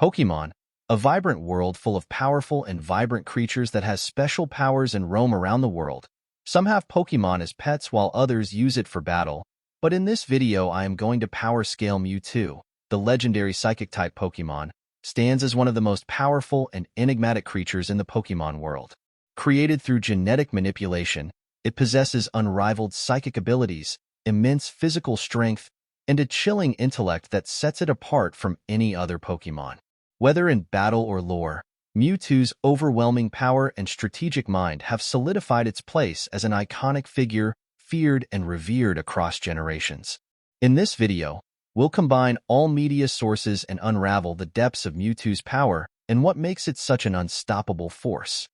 Pokemon, a vibrant world full of powerful and vibrant creatures that has special powers and roam around the world. Some have Pokemon as pets while others use it for battle, but in this video I am going to power scale Mewtwo. The legendary Psychic-type Pokemon stands as one of the most powerful and enigmatic creatures in the Pokemon world. Created through genetic manipulation, it possesses unrivaled psychic abilities, immense physical strength, and a chilling intellect that sets it apart from any other Pokemon. Whether in battle or lore, Mewtwo's overwhelming power and strategic mind have solidified its place as an iconic figure, feared and revered across generations. In this video, we'll combine all media sources and unravel the depths of Mewtwo's power and what makes it such an unstoppable force.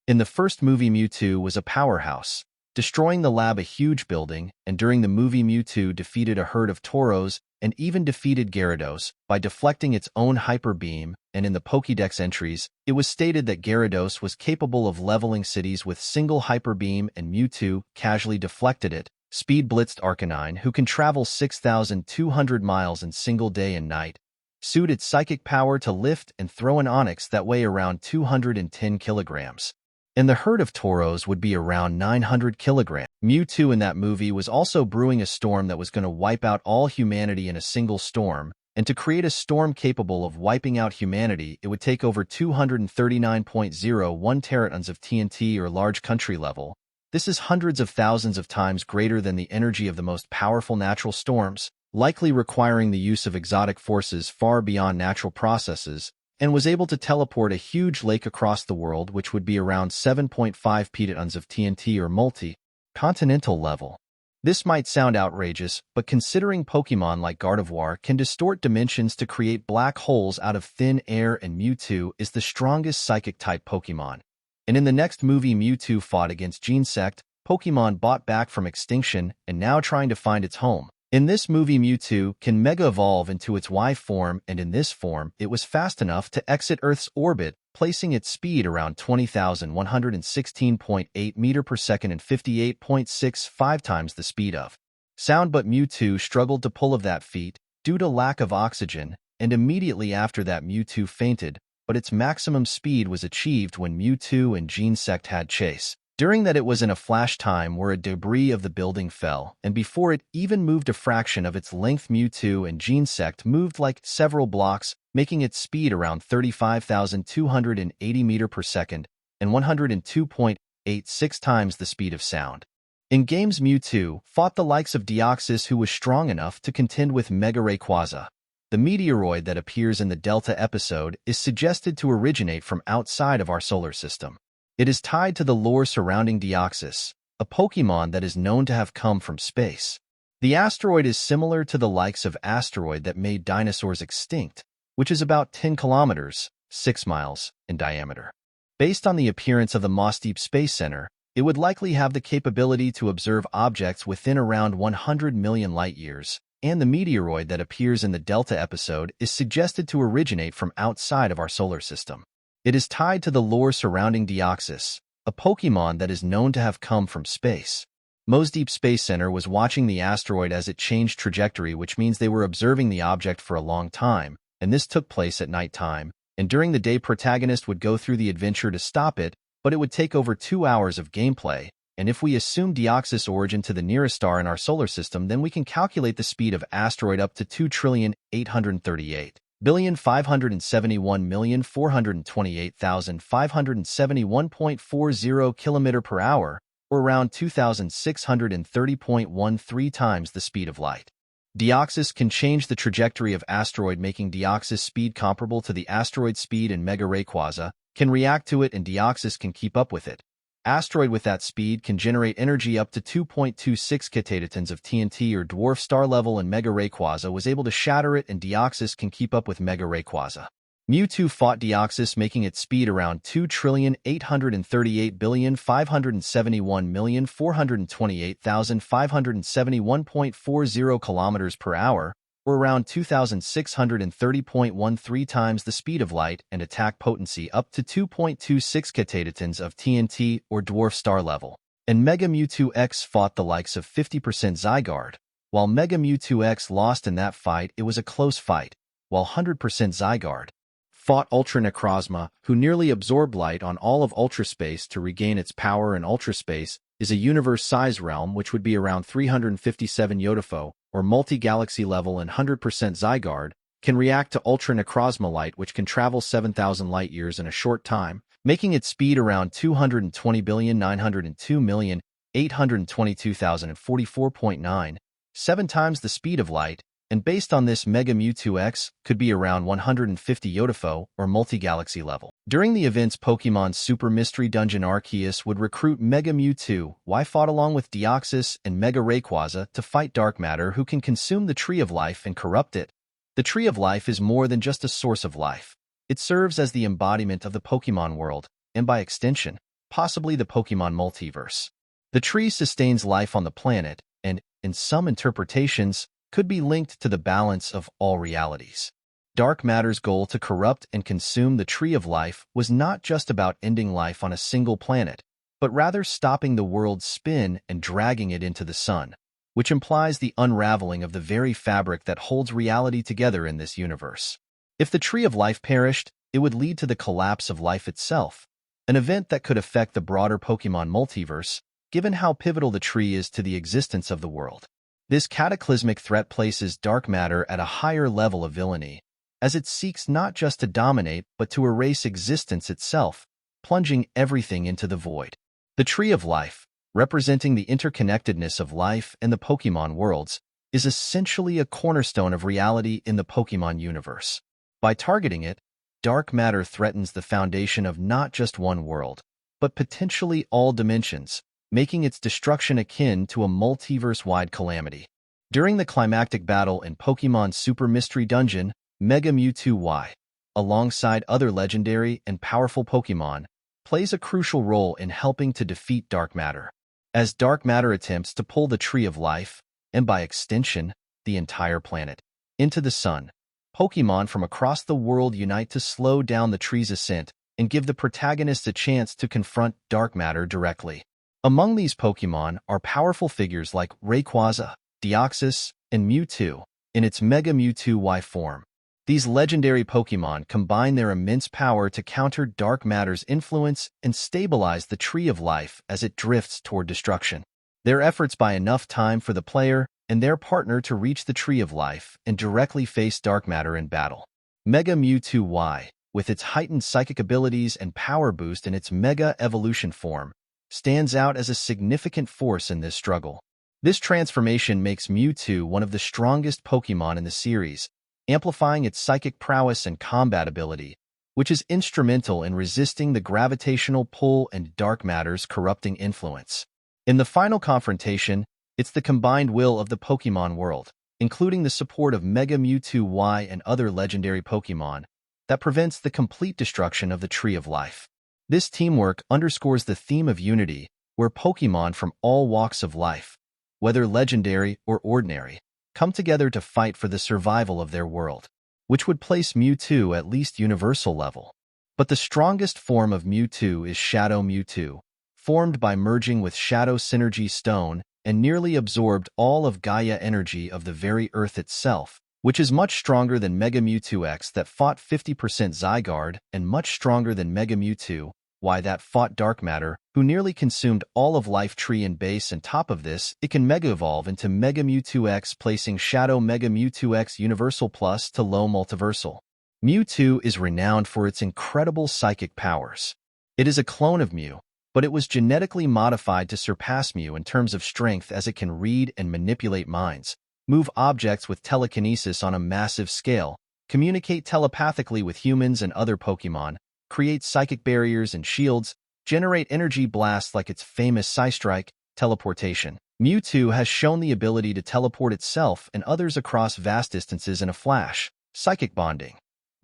In the first movie, Mewtwo was a powerhouse, destroying the lab a huge building, and during the movie Mewtwo defeated a herd of Tauros and even defeated Gyarados by deflecting its own Hyper Beam, and in the Pokédex entries, it was stated that Gyarados was capable of leveling cities with single Hyper Beam and Mewtwo casually deflected it. Speed blitzed Arcanine, who can travel 6,200 miles in single day and night, suited its psychic power to lift and throw an Onix that weigh around 210 kilograms. And the herd of Tauros would be around 900 kilograms. Mewtwo in that movie was also brewing a storm that was going to wipe out all humanity in a single storm, and to create a storm capable of wiping out humanity, it would take over 239.01 teratons of TNT or large country level. This is hundreds of thousands of times greater than the energy of the most powerful natural storms, likely requiring the use of exotic forces far beyond natural processes, and was able to teleport a huge lake across the world, which would be around 7.5 petatons of TNT or multi-continental level. This might sound outrageous, but considering Pokemon like Gardevoir can distort dimensions to create black holes out of thin air, and Mewtwo is the strongest Psychic-type Pokemon. And in the next movie, Mewtwo fought against Genesect, Pokemon brought back from extinction and now trying to find its home. In this movie, Mewtwo can mega-evolve into its Y form, and in this form, it was fast enough to exit Earth's orbit, placing its speed around 20,116.8 meters per second and 58.65 times the speed of sound. But Mewtwo struggled to pull off that feat due to lack of oxygen, and immediately after that Mewtwo fainted, but its maximum speed was achieved when Mewtwo and Genesect had chase. During that, it was in a flash time where a debris of the building fell, and before it even moved a fraction of its length, Mewtwo and Genesect moved like several blocks, making its speed around 35,280 meters per second and 102.86 times the speed of sound. In games, Mewtwo fought the likes of Deoxys, who was strong enough to contend with Mega Rayquaza. The meteoroid that appears in the Delta episode is suggested to originate from outside of our solar system. It is tied to the lore surrounding Deoxys, a Pokemon that is known to have come from space. The asteroid is similar to the likes of asteroid that made dinosaurs extinct, which is about 10 kilometers, 6 miles, in diameter. Based on the appearance of the Moss Deep Space Center, it would likely have the capability to observe objects within around 100 million light-years, and the meteoroid that appears in the Delta episode is suggested to originate from outside of our solar system. It is tied to the lore surrounding Deoxys, a Pokemon that is known to have come from space. Moss Deep Space Center was watching the asteroid as it changed trajectory, which means they were observing the object for a long time, and this took place at night time, and during the day protagonist would go through the adventure to stop it, but it would take over 2 hours of gameplay, and if we assume Deoxys' origin to the nearest star in our solar system, then we can calculate the speed of asteroid up to 2,838,571,428,571.40 km per hour, or around 2,630.13 times the speed of light. Deoxys can change the trajectory of asteroid, making Deoxys' speed comparable to the asteroid speed, and Mega Rayquaza can react to it and Deoxys can keep up with it. Asteroid with that speed can generate energy up to 2.26 kitatons of TNT or dwarf star level, and Mega Rayquaza was able to shatter it and Deoxys can keep up with Mega Rayquaza. Mewtwo fought Deoxys, making its speed around 2,838,571,428,571.40 km per hour, or around 2,630.13 times the speed of light, and attack potency up to 2.26 kitatons of TNT or dwarf star level. and Mega Mewtwo X fought the likes of 50% Zygarde. While Mega Mewtwo X lost in that fight, it was a close fight, while 100% Zygarde fought Ultra Necrozma, who nearly absorbed light on all of Ultra Space to regain its power, and Ultra Space is a universe-size realm which would be around 357 Yodafo, or multi-galaxy level, and 100% Zygarde can react to Ultra Necrozma light, which can travel 7,000 light-years in a short time, making its speed around 220,902,822,044.9, 7 times the speed of light, and based on this, Mega Mewtwo X could be around 150 Yodafo, or multi-galaxy level. During the event's Pokemon Super Mystery Dungeon, Arceus would recruit Mega Mewtwo, Y fought along with Deoxys and Mega Rayquaza to fight Dark Matter, who can consume the Tree of Life and corrupt it. The Tree of Life is more than just a source of life. It serves as the embodiment of the Pokemon world, and by extension, possibly the Pokemon multiverse. The tree sustains life on the planet, and, in some interpretations, could be linked to the balance of all realities. Dark Matter's goal to corrupt and consume the Tree of Life was not just about ending life on a single planet, but rather stopping the world's spin and dragging it into the sun, which implies the unraveling of the very fabric that holds reality together in this universe. If the Tree of Life perished, it would lead to the collapse of life itself, an event that could affect the broader Pokemon multiverse, given how pivotal the tree is to the existence of the world. This cataclysmic threat places Dark Matter at a higher level of villainy, as it seeks not just to dominate but to erase existence itself, plunging everything into the void. The Tree of Life, representing the interconnectedness of life and the Pokemon worlds, is essentially a cornerstone of reality in the Pokemon universe. By targeting it, Dark Matter threatens the foundation of not just one world, but potentially all dimensions, making its destruction akin to a multiverse-wide calamity. During the climactic battle in Pokemon Super Mystery Dungeon, Mega Mewtwo Y, alongside other legendary and powerful Pokemon, plays a crucial role in helping to defeat Dark Matter. As Dark Matter attempts to pull the Tree of Life, and by extension, the entire planet, into the sun, Pokemon from across the world unite to slow down the tree's ascent and give the protagonists a chance to confront Dark Matter directly. Among these Pokemon are powerful figures like Rayquaza, Deoxys, and Mewtwo, in its Mega Mewtwo Y form. These legendary Pokemon combine their immense power to counter Dark Matter's influence and stabilize the Tree of Life as it drifts toward destruction. Their efforts buy enough time for the player and their partner to reach the Tree of Life and directly face Dark Matter in battle. Mega Mewtwo Y, with its heightened psychic abilities and power boost in its Mega Evolution form, stands out as a significant force in this struggle. This transformation makes Mewtwo one of the strongest Pokemon in the series, amplifying its psychic prowess and combat ability, which is instrumental in resisting the gravitational pull and Dark Matter's corrupting influence. In the final confrontation, it's the combined will of the Pokemon world, including the support of Mega Mewtwo Y and other legendary Pokemon, that prevents the complete destruction of the Tree of Life. This teamwork underscores the theme of unity, where Pokemon from all walks of life, whether legendary or ordinary, come together to fight for the survival of their world, which would place Mewtwo at least universal level. But the strongest form of Mewtwo is Shadow Mewtwo, formed by merging with Shadow Synergy Stone and nearly absorbed all of Gaia energy of the very Earth itself, which is much stronger than Mega Mewtwo X that fought 50% Zygarde and much stronger than Mega Mewtwo Y that fought Dark Matter, who nearly consumed all of Life Tree and base, and top of this, it can Mega Evolve into Mega Mewtwo X, placing Shadow Mega Mewtwo X Universal Plus to Low Multiversal. Mewtwo is renowned for its incredible psychic powers. It is a clone of Mew, but it was genetically modified to surpass Mew in terms of strength, as it can read and manipulate minds, move objects with telekinesis on a massive scale, communicate telepathically with humans and other Pokemon, create psychic barriers and shields, generate energy blasts like its famous Psystrike, teleportation. Mewtwo has shown the ability to teleport itself and others across vast distances in a flash. Psychic bonding.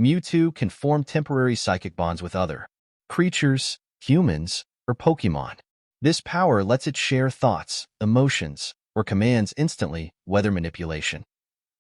Mewtwo can form temporary psychic bonds with other creatures, humans, or Pokemon. This power lets it share thoughts, emotions, or commands instantly, weather manipulation.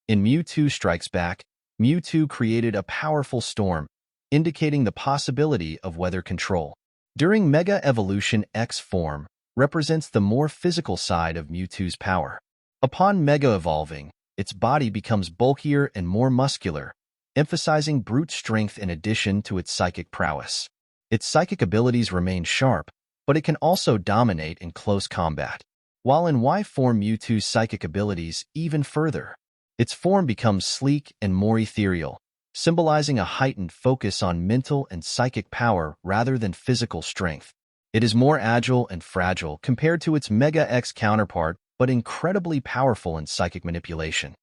In Mewtwo Strikes Back, Mewtwo created a powerful storm, indicating the possibility of weather control. During Mega Evolution X form, represents the more physical side of Mewtwo's power. Upon Mega evolving, its body becomes bulkier and more muscular, emphasizing brute strength in addition to its psychic prowess. Its psychic abilities remain sharp, but it can also dominate in close combat. While in Y form, Mewtwo's psychic abilities even further. Its form becomes sleek and more ethereal, symbolizing a heightened focus on mental and psychic power rather than physical strength. It is more agile and fragile compared to its Mega X counterpart, but incredibly powerful in psychic manipulation.